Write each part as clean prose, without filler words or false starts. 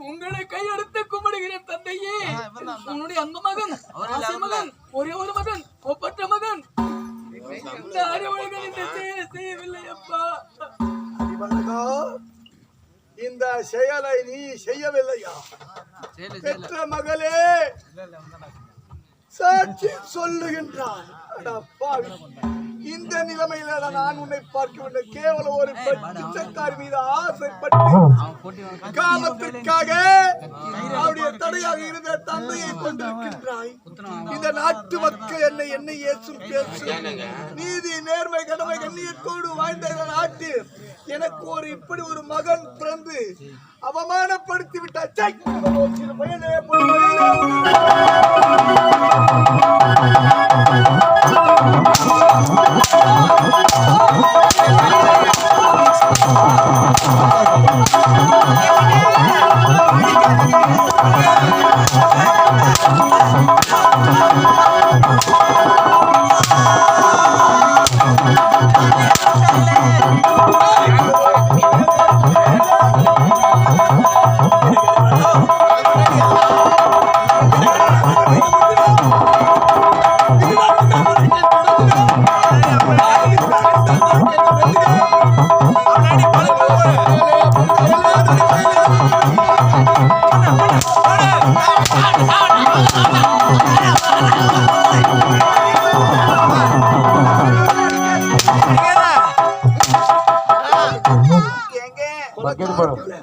உங்களை கையெடுத்து கும்பிடுகிறேன் தந்தையே. உன்னுடைய அந்த மகன் மகன் ஒரே ஒரு மகன் ஒப்பற்ற மகன் இந்த அறிவுகள் இந்த செய்யவில்லை அப்பா. இந்த செயலை நீ செய்யவில்லையா? பெற்ற மகளே சாட்சி சொல்லுகின்றான். இந்த நிலைமையில நான் உன்னை பார்க்க கேவலம் ஒரு பிச்சைக்காரி மீது ஆசைப்பட்டு காமத்திற்காக அவருடைய தடையாக இருந்த தந்தையை கொண்டிருக்கின்றாய். இந்த நாட்டு மக்கள் என்னை ஏசும் பேசு நீதி நேர்மை கடமை கண்ணியத்தோடு வாழ்ந்த இந்த நாட்டு எனக்கு ஒரு இப்படி ஒரு மகன் பிறந்து அவமானப்படுத்தி விட்டாய்.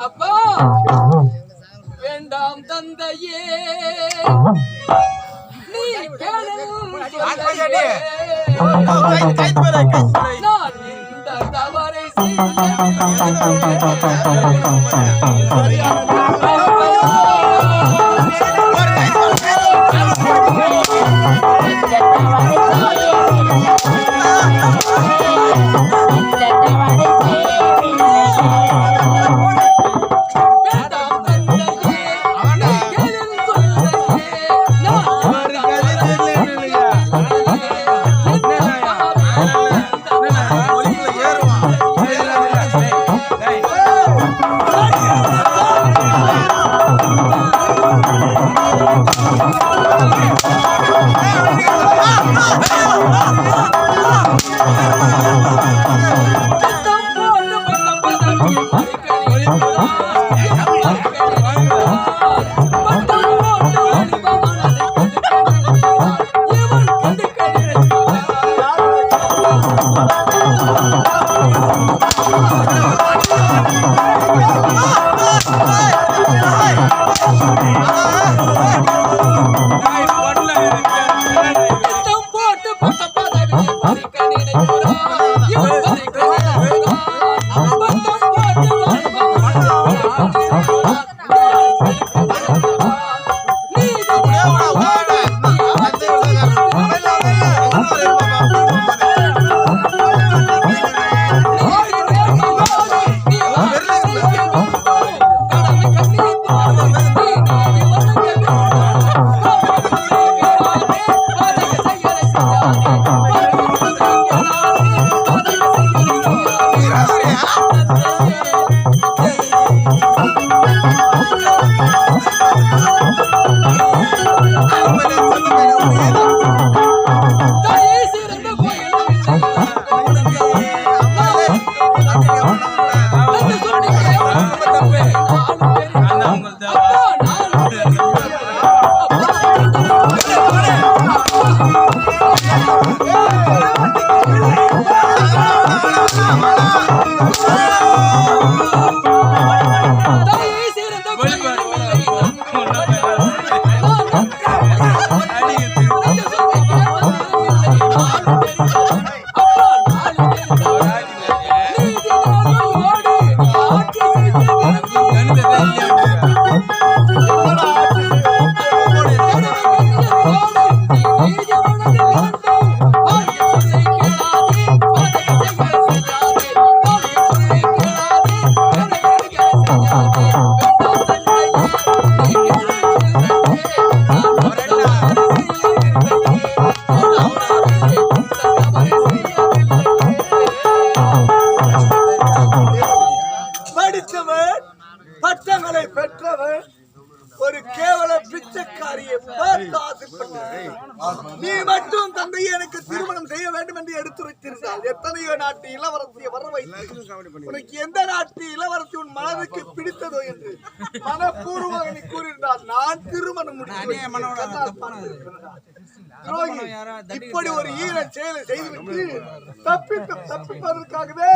அப்பா வேண்டாம் தந்தையே நீ நான் இந்த தவறை Thank you. அவன் ஒரு கேவல பிச்சைக்காரியை பார்த்து ஆசைப்பட்டான். நீ மட்டும் தந்தையை எனக்கு திருமணம் செய்ய வேண்டும் என்று எடுத்து வைத்திருந்தால் எத்தனையோ நாட்டு இளவரசியை வர வைத்து உனக்கு எந்த நாட்டு இளவரசி உன் மனதுக்கு பிடித்ததோ என்று மனப்பூர்வமாக நீ கூறியிருந்தால் நான் திருமணம் இப்படி ஒரு ஈர செயலை செய்துவிட்டு தப்பிப்பதற்காகவே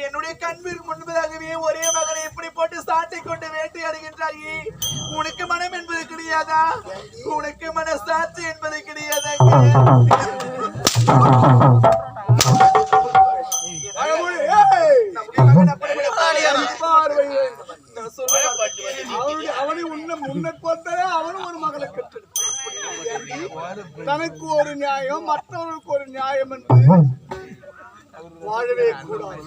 என்னுடைய கண்பிற்கு முன்பதாகவே ஒரே மகனை இப்படி போட்டு சாட்டை கொண்டு வேட்டையாடுகின்றாயே, உனக்கு மனம் என்பது கிடையாதா? உனக்கு மனசாட்சி என்பது கிடையாதா? தனக்கு ஒரு நியாயம் மற்றவர்களுக்கு ஒரு நியாயம் என்று வாழவே கூடாது.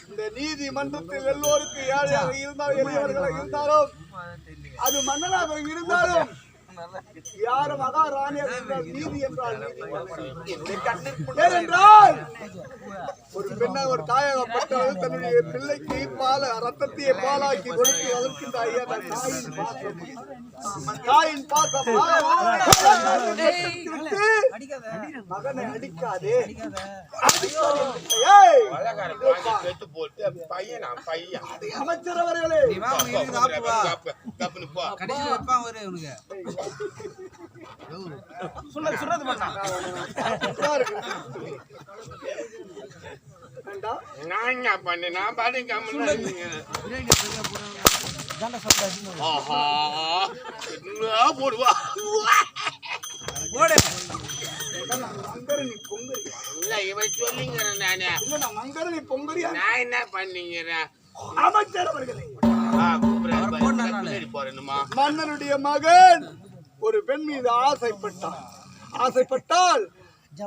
இந்த நீதிமன்றத்தில் எல்லோருக்கும் ஏழையாக இருந்தாலும் எளியவர்களாக இருந்தாலும் அது மன்னனாக இருந்தாலும் யார் மகாராணியாக இருந்தால் நீதி என்றால் நீதி. ஏனென்றால் ஒரு பெண்ணாக ஒரு தாயாகப்பட்டவள் தன்னுடைய பிள்ளைக்கு ரத்தத்தையே பாலாக்கி கொடுத்து வளர்க்கின்ற ஐயா தாயின் பாசம் மகனை அடிக்காதே. அமைச்சர் அவர்களே போடுவா மங்கரணி பொங்கரியா நான் என்ன பண்ணிக்கிறேன் அமைச்சர் அவர்களே போறேனுமா மன்னனுடைய மகன் ஒரு பெண் மீது ஆசைப்பட்டால்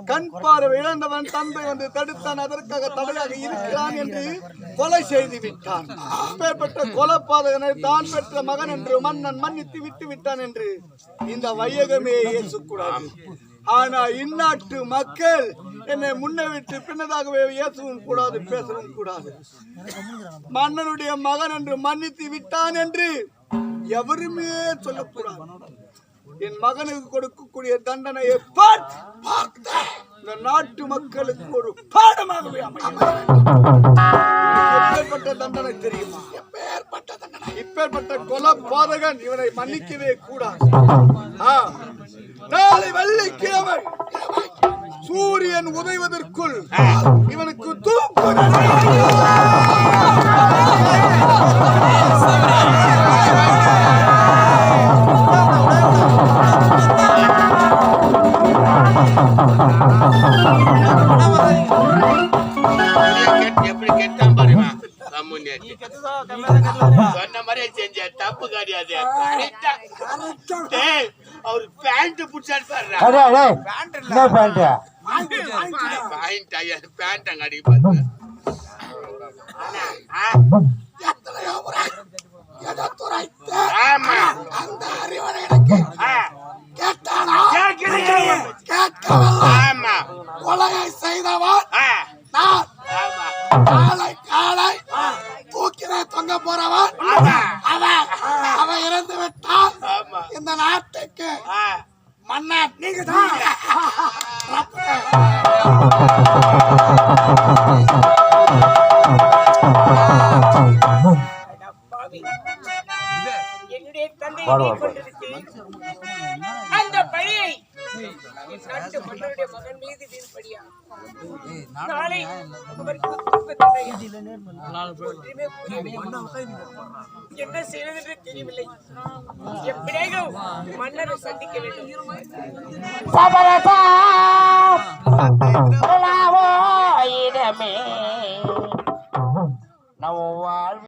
கண் பார்வை இழந்தவன் தந்தை வந்து தடுத்தான், அதற்காக தடையாக இருக்கிறான் என்று கொலை செய்து விட்டான். அப்பேற்பட்ட கொலைபாதகனை தான் பெற்ற மகன் என்று மன்னன் மன்னித்து விட்டு விட்டான் என்று இந்த வையகமே ஏசக்கூடாது. ஆனா இந்நாட்டு மக்கள் என்னை முன்ன விட்டு பின்னதாகவே ஏசவும் கூடாது, பேசவும் கூடாது. மன்னனுடைய மகன் என்று மன்னித்து விட்டான் என்று எவருமே சொல்லக்கூடாது. என் மகனுக்கு கொடுக்கக்கூடிய தண்டனையை இந்த நாட்டு மக்களுக்கு ஒரு பாடமாகவே எப்பேற்பட்ட தண்டனை தெரியுமா? இப்பேற்பட்ட கொலைபாதகன் இவனை மன்னிக்கவே கூடாது. நாளை வெள்ளிக்கிழமை சூரியன் உதைவதற்குள் இவனுக்கு தூக்கு எப்படி கெட்டான் பாருமா சொன்ன மாதிரி செஞ்ச தப்பு கிடையாது. அவரு பேண்ட் புடிச்சாரு பேண்ட் அங்க அடி பாரு. கொலையை செய்தவன் காலை காலை தூக்கிலே தொங்க போறவன் அவன் இறந்து விட்டால் இந்த நாட்டுக்கு மன்னர் நீங்க தான். என்னுடைய தந்தையை கொண்டிருக்கிறேன். அந்த பழியை நாட்டு மன்னருடைய மகன் மீது வீழ்படியா நாளை அவருக்கு தூக்கு தண்டனை என்ன செய்வது என்று தெரியவில்லை. எப்படியாக மன்னரை சந்திக்க வேண்டும்.